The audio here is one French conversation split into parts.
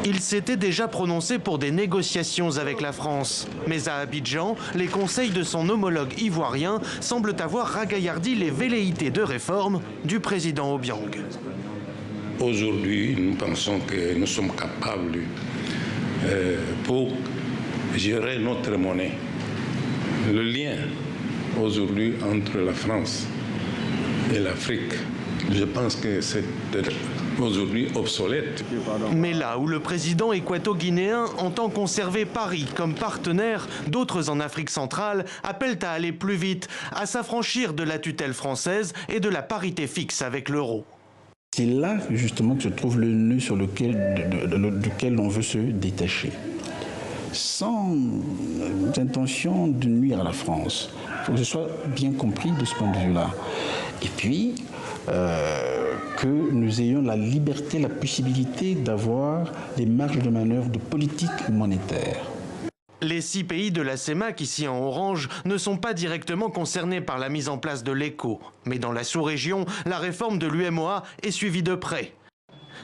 Il s'était déjà prononcé pour des négociations avec la France. Mais à Abidjan, les conseils de son homologue ivoirien semblent avoir ragaillardi les velléités de réforme du président Obiang. Aujourd'hui, nous pensons que nous sommes capables, pour gérer notre monnaie, le lien aujourd'hui entre la France et l'Afrique, je pense que c'est aujourd'hui obsolète. Mais là où le président équato-guinéen entend conserver Paris comme partenaire, d'autres en Afrique centrale appellent à aller plus vite, à s'affranchir de la tutelle française et de la parité fixe avec l'euro. C'est là justement que se trouve le nœud sur duquel on veut se détacher. Sans intention de nuire à la France. Il faut que ce soit bien compris de ce point de vue-là. Et puis, que nous ayons la liberté, la possibilité d'avoir des marges de manœuvre de politique monétaire. Les 6 pays de la CEMAC, ici en orange, ne sont pas directement concernés par la mise en place de l'ECO. Mais dans la sous-région, la réforme de l'UEMOA est suivie de près.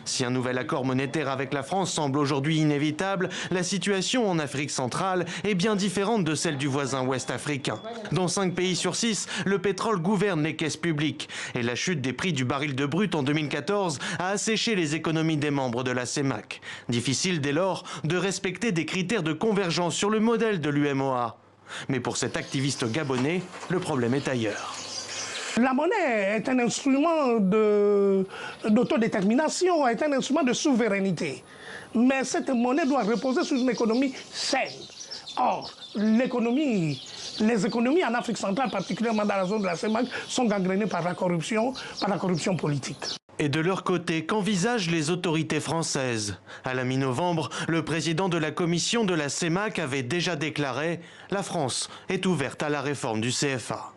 Si un nouvel accord monétaire avec la France semble aujourd'hui inévitable, la situation en Afrique centrale est bien différente de celle du voisin ouest africain. Dans 5 pays sur 6, le pétrole gouverne les caisses publiques. Et la chute des prix du baril de brut en 2014 a asséché les économies des membres de la CEMAC. Difficile dès lors de respecter des critères de convergence sur le modèle de l'UEMOA. Mais pour cet activiste gabonais, le problème est ailleurs. La monnaie est un instrument d'autodétermination, est un instrument de souveraineté. Mais cette monnaie doit reposer sur une économie saine. Or, les économies en Afrique centrale, particulièrement dans la zone de la CEMAC, sont gangrénées par la corruption politique. Et de leur côté, qu'envisagent les autorités françaises? À la mi-novembre, le président de la commission de la CEMAC avait déjà déclaré « La France est ouverte à la réforme du CFA ».